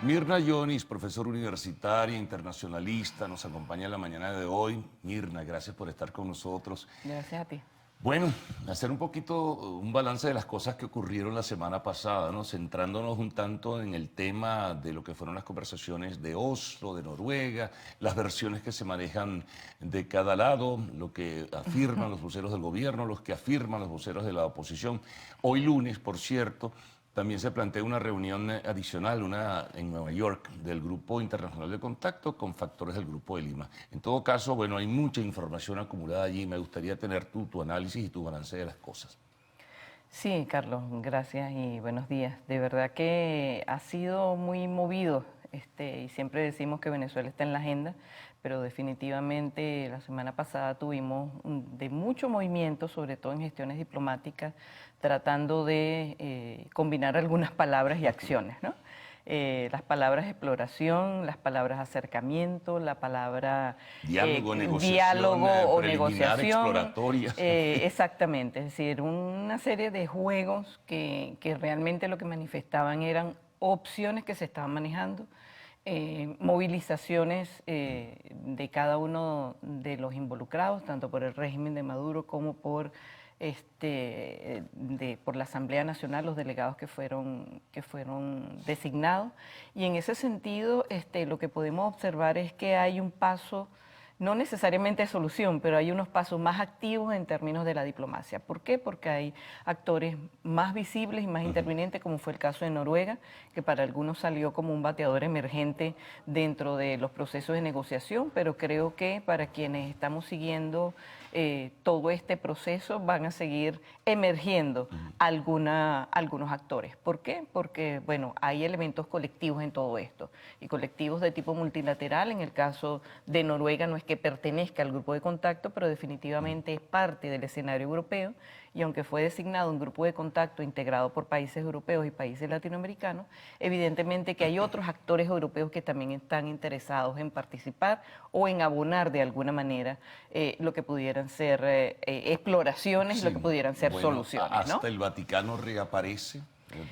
Mirna Jonis, profesora universitaria, internacionalista, nos acompaña en la mañana de hoy. Mirna, gracias por estar con nosotros. Gracias a ti. Bueno, hacer un poquito un balance de las cosas que ocurrieron la semana pasada, ¿no? Centrándonos un tanto en el tema de lo que fueron las conversaciones de Oslo, de Noruega, las versiones que se manejan de cada lado, lo que afirman los voceros del gobierno, los que afirman los voceros de la oposición. Hoy lunes, por cierto, también se plantea una reunión adicional, en Nueva York, del Grupo Internacional de Contacto con factores del Grupo de Lima. En todo caso, bueno, hay mucha información acumulada allí. Me gustaría tener tu análisis y tu balance de las cosas. Sí, Carlos, gracias y buenos días. De verdad que ha sido muy movido, y siempre decimos que Venezuela está en la agenda, pero definitivamente la semana pasada tuvimos de mucho movimiento, sobre todo en gestiones diplomáticas, tratando de combinar algunas palabras y acciones, ¿no? Las palabras exploración, las palabras acercamiento, la palabra Diálogo, negociación, diálogo o preliminar, negociación. exploratoria. Exactamente, es decir, una serie de juegos que realmente lo que manifestaban eran opciones que se estaban manejando, movilizaciones de cada uno de los involucrados, tanto por el régimen de Maduro como por por la Asamblea Nacional, los delegados que fueron designados. Y en ese sentido, lo que podemos observar es que hay un paso, no necesariamente de solución, pero hay unos pasos más activos en términos de la diplomacia. ¿Por qué? Porque hay actores más visibles y más intervinientes, como fue el caso de Noruega, que para algunos salió como un bateador emergente dentro de los procesos de negociación, pero creo que para quienes estamos siguiendo todo este proceso van a seguir emergiendo algunos actores. ¿Por qué? Porque, bueno, hay elementos colectivos en todo esto, y colectivos de tipo multilateral. En el caso de Noruega no es que pertenezca al grupo de contacto, pero definitivamente es parte del escenario europeo, y aunque fue designado un grupo de contacto integrado por países europeos y países latinoamericanos, evidentemente que hay otros actores europeos que también están interesados en participar o en abonar de alguna manera lo que pudieran ser exploraciones, Sí, lo que pudieran ser bueno, soluciones, hasta ¿no? el Vaticano reaparece,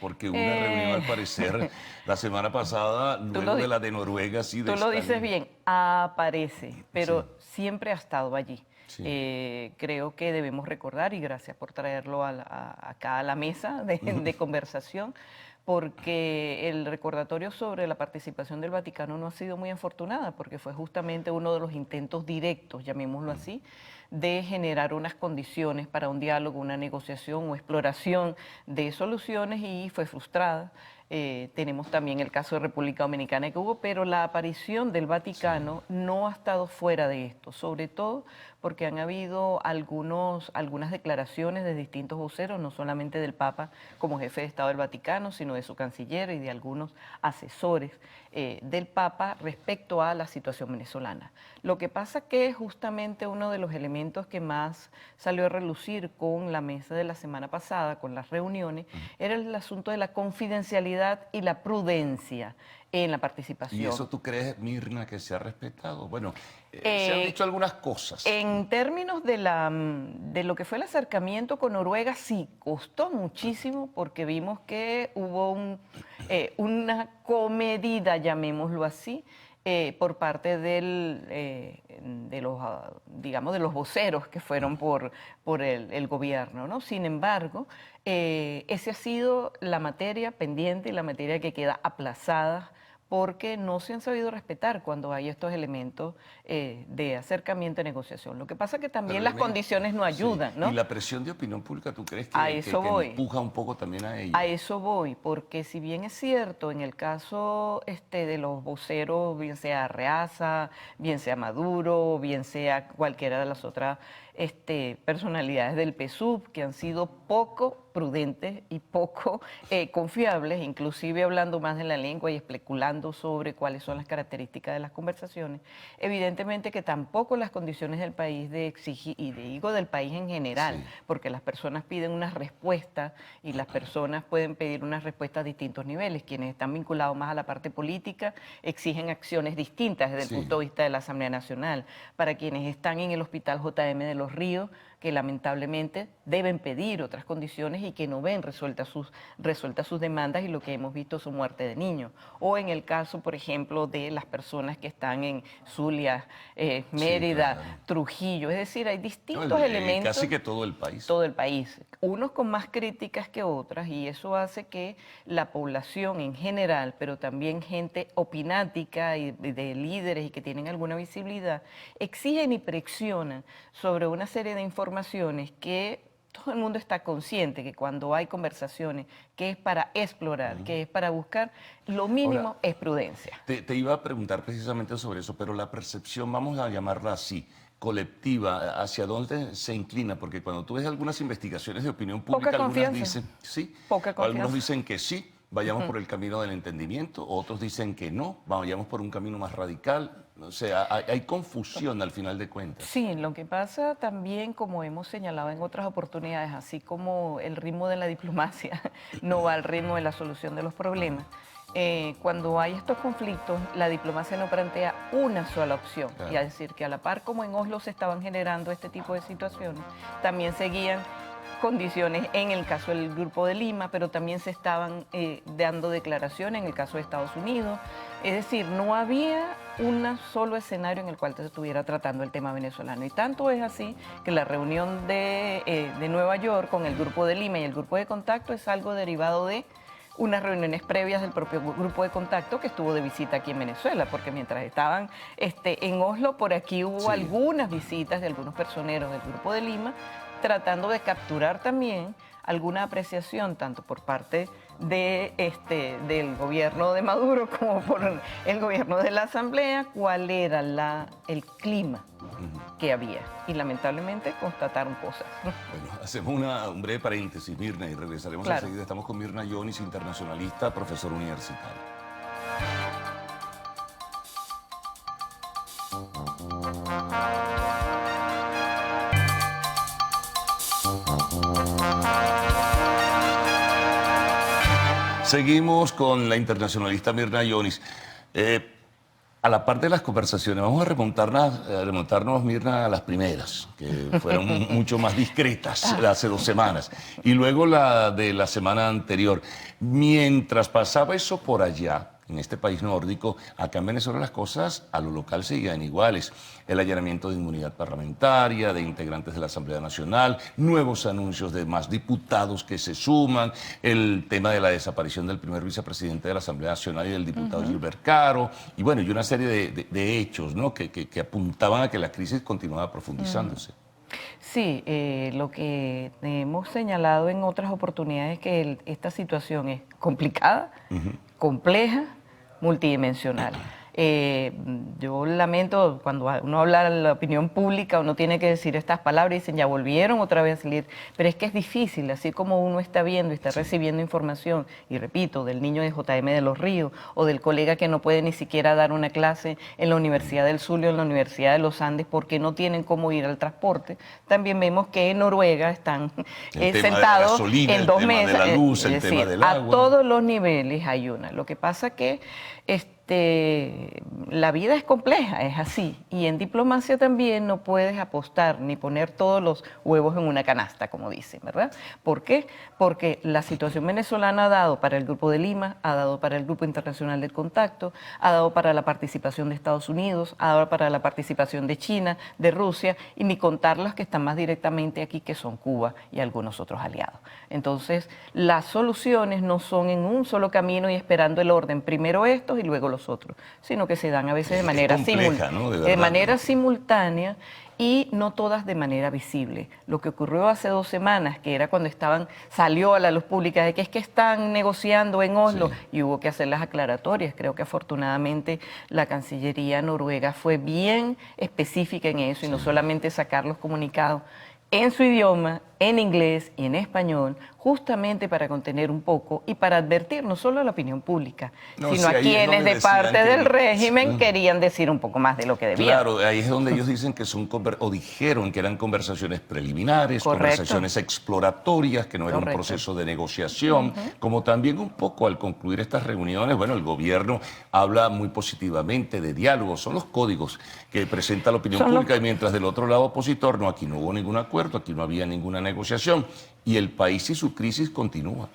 porque hubo una reunión al parecer la semana pasada, Tú luego de la de Noruega, sí, de tú lo dices Stalin. bien, aparece, Sí, pero siempre ha estado allí. sí. Creo que debemos recordar, y gracias por traerlo acá a la mesa de conversación, porque el recordatorio sobre la participación del Vaticano no ha sido muy afortunada, porque fue justamente uno de los intentos directos, llamémoslo así, de generar unas condiciones para un diálogo, una negociación o exploración de soluciones, y fue frustrada. Tenemos también el caso de República Dominicana que hubo, pero la aparición del Vaticano no ha estado fuera de esto, sobre todo porque han habido algunas declaraciones de distintos voceros, no solamente del Papa como jefe de Estado del Vaticano, sino de su canciller y de algunos asesores del Papa respecto a la situación venezolana. Lo que pasa que justamente uno de los elementos que más salió a relucir con la mesa de la semana pasada, con las reuniones, era el asunto de la confidencialidad y la prudencia en la participación. ¿Y eso tú crees, Mirna, que se ha respetado? Bueno, se han dicho algunas cosas. En términos de lo que fue el acercamiento con Noruega, sí, costó muchísimo, porque vimos que hubo una comedida, llamémoslo así, por parte de los, digamos, de los voceros que fueron por el gobierno, ¿no? Sin embargo, esa ha sido la materia pendiente y la materia que queda aplazada, porque no se han sabido respetar cuando hay estos elementos de acercamiento y negociación. Lo que pasa es que también las condiciones no ayudan, Sí. ¿no? ¿Y la presión de opinión pública, tú crees A que eso voy. empuja un poco también a ello? A eso voy, porque si bien es cierto, en el caso de los voceros, bien sea Arreaza, bien sea Maduro, bien sea cualquiera de las otras personalidades del PSUV, que han sido poco prudentes y poco confiables, inclusive hablando más de la lengua y especulando sobre cuáles son las características de las conversaciones, evidentemente que tampoco las condiciones del país de exigir, y digo del país en general, Sí. porque las personas piden una respuesta y las personas pueden pedir unas respuestas a distintos niveles. Quienes están vinculados más a la parte política exigen acciones distintas desde el Sí. punto de vista de la Asamblea Nacional. Para quienes están en el Hospital JM de Los Ríos, que lamentablemente deben pedir otras condiciones y que no ven resueltas sus demandas, y lo que hemos visto es su muerte de niños. O en el caso, por ejemplo, de las personas que están en Zulia, Mérida, claro. Trujillo, es decir, hay No, distintos elementos. casi que todo el país. Todo el país, unos con más críticas que otras, y eso hace que la población en general, pero también gente opinática y de líderes y que tienen alguna visibilidad, exigen y presionan sobre una serie de informaciones que todo el mundo está consciente que cuando hay conversaciones, que es para explorar, que es para buscar, lo mínimo Ahora, es prudencia. te iba a preguntar precisamente sobre eso, pero la percepción, vamos a llamarla así, colectiva, ¿hacia dónde se inclina? Porque cuando tú ves algunas investigaciones de opinión pública, Poca algunas confianza. dicen sí, Poca algunos confianza. dicen que sí, vayamos por el camino del entendimiento, otros dicen que no, vayamos por un camino más radical. O sea, hay confusión al final de cuentas. Sí, lo que pasa también, como hemos señalado en otras oportunidades, así como el ritmo de la diplomacia no va al ritmo de la solución de los problemas, cuando hay estos conflictos, la diplomacia no plantea una sola opción. Claro. Y a decir que a la par como en Oslo se estaban generando este tipo de situaciones, también seguían condiciones en el caso del Grupo de Lima, pero también se estaban dando declaraciones en el caso de Estados Unidos. Es decir, no había un solo escenario en el cual se estuviera tratando el tema venezolano. Y tanto es así que la reunión de Nueva York con el Grupo de Lima y el Grupo de Contacto es algo derivado de unas reuniones previas del propio Grupo de Contacto que estuvo de visita aquí en Venezuela, porque mientras estaban en Oslo, por aquí hubo algunas visitas de algunos personeros del Grupo de Lima, tratando de capturar también alguna apreciación tanto por parte del gobierno de Maduro como por el gobierno de la Asamblea, cuál era el clima que había. Y lamentablemente constataron cosas. Bueno, hacemos un breve paréntesis, Mirna, y regresaremos Claro. enseguida. Estamos con Mirna Yonis, internacionalista, profesor universitario. Seguimos con la internacionalista Mirna Yonis. A la parte de las conversaciones, vamos a remontarnos, Mirna, a las primeras, que fueron mucho más discretas, hace 2 semanas, y luego la de la semana anterior. Mientras pasaba eso por allá, en este país nórdico, acá en Venezuela las cosas a lo local seguían iguales. El allanamiento de inmunidad parlamentaria, de integrantes de la Asamblea Nacional, nuevos anuncios de más diputados que se suman, el tema de la desaparición del primer vicepresidente de la Asamblea Nacional y del diputado Gilbert Caro, y bueno, y una serie de hechos, ¿no?, que apuntaban a que la crisis continuaba profundizándose. Sí, lo que hemos señalado en otras oportunidades es que esta situación es complicada, compleja, multidimensional. Yo lamento cuando uno habla de la opinión pública, uno tiene que decir estas palabras y dicen ya volvieron otra vez a salir, pero es que es difícil, así como uno está viendo y está recibiendo información, y repito, del niño de JM de los Ríos o del colega que no puede ni siquiera dar una clase en la Universidad del Zulia o en la Universidad de los Andes porque no tienen cómo ir al transporte, también vemos que en Noruega están sentados en 2 mesas, el tema de la luz, el tema del agua. a todos los niveles hay una. Lo que pasa que la vida es compleja, es así. Y en diplomacia también no puedes apostar ni poner todos los huevos en una canasta, como dicen, ¿verdad? ¿Por qué? Porque la situación venezolana ha dado para el Grupo de Lima, ha dado para el Grupo Internacional del Contacto, ha dado para la participación de Estados Unidos, ha dado para la participación de China, de Rusia, y ni contar las que están más directamente aquí, que son Cuba y algunos otros aliados. Entonces, las soluciones no son en un solo camino y esperando el orden, primero estos y luego los otros, sino que se dan a veces de manera, compleja, ¿no? De manera simultánea y no todas de manera visible. Lo que ocurrió hace 2 semanas, que era cuando salió a la luz pública de que es que están negociando en Oslo, y hubo que hacer las aclaratorias. Creo que afortunadamente la Cancillería noruega fue bien específica en eso y no solamente sacar los comunicados en su idioma en inglés y en español, justamente para contener un poco y para advertir no solo a la opinión pública, No, sino sí, a ahí es quienes donde de decían parte del que... régimen querían decir un poco más de lo que debían. Claro, ahí es donde ellos dicen que son, o dijeron que eran conversaciones preliminares, Correcto. conversaciones exploratorias, que no era un Correcto. proceso de negociación, como también un poco al concluir estas reuniones, bueno, el gobierno habla muy positivamente de diálogo, son los códigos que presenta la opinión pública, y mientras del otro lado opositor, no, aquí no hubo ningún acuerdo, aquí no había ninguna negociación, y el país y su crisis continúa.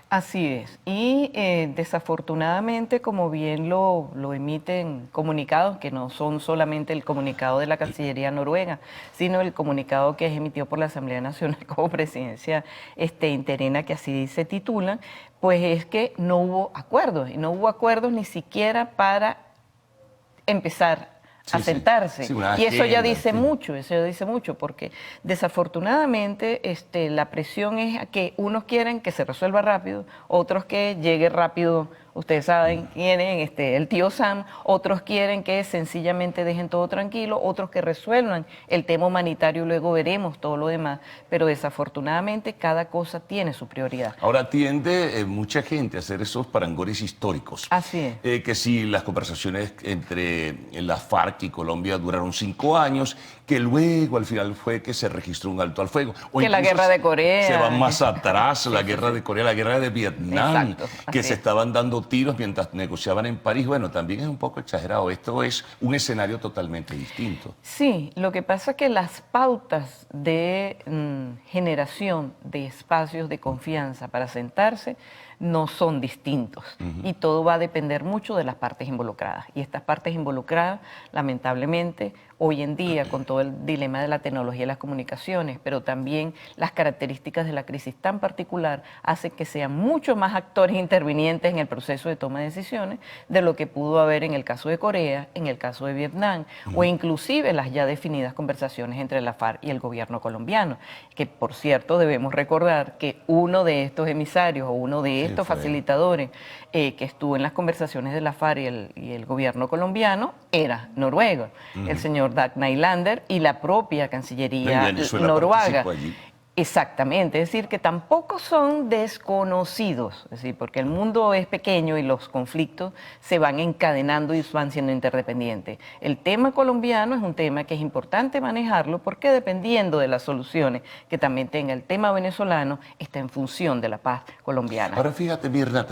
Así es. Y desafortunadamente, como bien lo emiten comunicados, que no son solamente el comunicado de la Cancillería noruega, sino el comunicado que es emitido por la Asamblea Nacional como presidencia interina, que así se titulan, pues es que no hubo acuerdos, y no hubo acuerdos ni siquiera para empezar a sentarse. Sí, una y eso ya agenda, dice sí. mucho, eso ya dice mucho, porque desafortunadamente la presión es a que unos quieren que se resuelva rápido, otros que llegue rápido. Ustedes saben quieren, el tío Sam, otros quieren que sencillamente dejen todo tranquilo, otros que resuelvan el tema humanitario, luego veremos todo lo demás, pero desafortunadamente cada cosa tiene su prioridad. Ahora tiende mucha gente a hacer esos parangones históricos. Así es. Que si las conversaciones entre la FARC y Colombia duraron 5 años, que luego al final fue que se registró un alto al fuego. O Que la incluso guerra de Corea. Se van más atrás, la guerra de Corea, la guerra de Vietnam, Exacto, que así se es. estaban dando tiros mientras negociaban en París. Bueno, también es un poco exagerado. Esto es un escenario totalmente distinto. Sí, lo que pasa es que las pautas de generación de espacios de confianza para sentarse no son distintos y todo va a depender mucho de las partes involucradas. Y estas partes involucradas, lamentablemente, hoy en día, con todo el dilema de la tecnología y las comunicaciones, pero también las características de la crisis tan particular, hacen que sean mucho más actores intervinientes en el proceso de toma de decisiones de lo que pudo haber en el caso de Corea, en el caso de Vietnam, o inclusive las ya definidas conversaciones entre la FARC y el gobierno colombiano, que por cierto debemos recordar que uno de estos emisarios o uno de estos facilitadores que estuvo en las conversaciones de la FARC y el gobierno colombiano era noruego, el señor Dag Nylander, y la propia Cancillería noruega. Exactamente, es decir, que tampoco son desconocidos, es decir, porque el mundo es pequeño y los conflictos se van encadenando y van siendo interdependientes. El tema colombiano es un tema que es importante manejarlo porque dependiendo de las soluciones que también tenga el tema venezolano, está en función de la paz colombiana. Ahora fíjate, Mirna,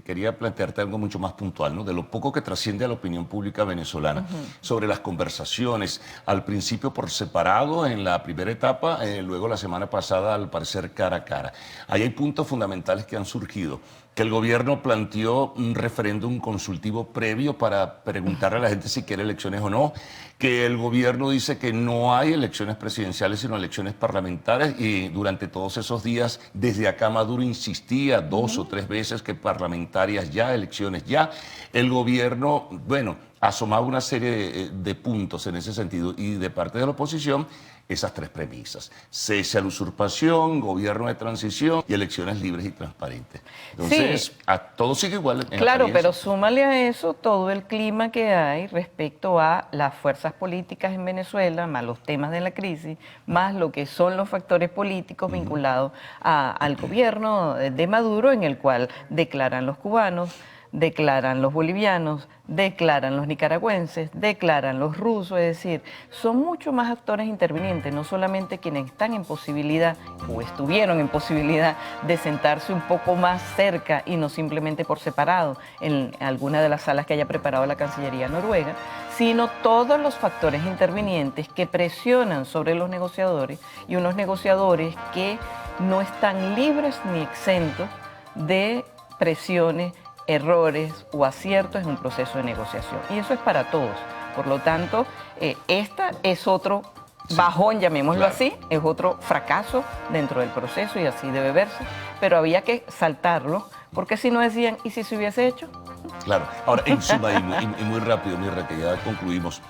quería plantearte algo mucho más puntual, ¿no? De lo poco que trasciende a la opinión pública venezolana sobre las conversaciones, al principio por separado en la primera etapa, luego la semana pasada al parecer cara a cara. Ahí hay puntos fundamentales que han surgido. Que el gobierno planteó un referéndum consultivo previo para preguntarle a la gente si quiere elecciones o no, que el gobierno dice que no hay elecciones presidenciales sino elecciones parlamentarias, y durante todos esos días desde acá Maduro insistía 2 o 3 veces que parlamentarias ya, elecciones ya. El gobierno, bueno, asomaba una serie de puntos en ese sentido, y de parte de la oposición esas 3 premisas: cese a la usurpación, gobierno de transición y elecciones libres y transparentes. Entonces, Sí. todo sigue igual. Claro, pero súmale a eso todo el clima que hay respecto a las fuerzas políticas en Venezuela, más los temas de la crisis, más lo que son los factores políticos vinculados al gobierno de Maduro, en el cual declaran los cubanos, declaran los bolivianos, declaran los nicaragüenses, declaran los rusos, es decir, son mucho más actores intervinientes, no solamente quienes están en posibilidad o estuvieron en posibilidad de sentarse un poco más cerca y no simplemente por separado en alguna de las salas que haya preparado la Cancillería noruega, sino todos los factores intervinientes que presionan sobre los negociadores, y unos negociadores que no están libres ni exentos de presiones, errores o aciertos en un proceso de negociación. Y eso es para todos. Por lo tanto, esta es otro bajón, llamémoslo así, es otro fracaso dentro del proceso y así debe verse, pero había que saltarlo, porque si no decían, ¿y si se hubiese hecho? Claro. Ahora, en suma, y muy rápido, Mirra, que ya concluimos.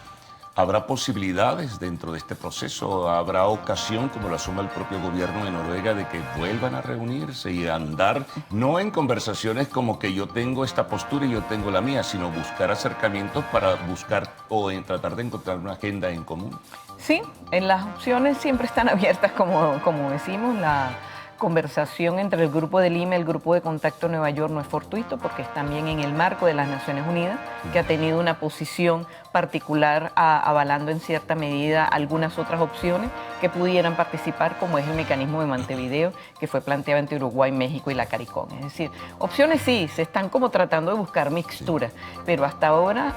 ¿Habrá posibilidades dentro de este proceso? ¿Habrá ocasión, como lo asume el propio gobierno de Noruega, de que vuelvan a reunirse y a andar, no en conversaciones como que yo tengo esta postura y yo tengo la mía, sino buscar acercamientos para buscar o tratar de encontrar una agenda en común? Sí, en las opciones siempre están abiertas, como decimos. La conversación entre el Grupo de Lima y el Grupo de Contacto Nueva York no es fortuito, porque es también en el marco de las Naciones Unidas, que ha tenido una posición particular avalando en cierta medida algunas otras opciones que pudieran participar, como es el mecanismo de Montevideo, que fue planteado entre Uruguay, México y la CARICOM. Es decir, opciones sí, se están como tratando de buscar mixturas, pero hasta ahora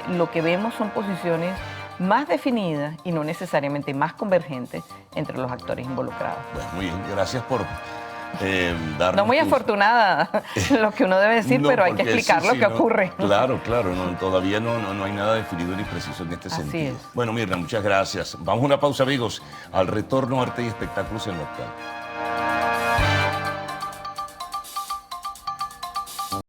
lo que vemos son posiciones más definidas y no necesariamente más convergentes entre los actores involucrados. Bueno, muy bien, gracias por darnos... No muy afortunada lo que uno debe decir, No, pero hay que porque explicar sí, lo sí, que no, ocurre. Claro, claro, no, todavía no hay nada definido ni preciso en este Así sentido. es. Bueno, Mirna, muchas gracias. Vamos a una pausa, amigos. Al retorno, arte y espectáculos en lo actual.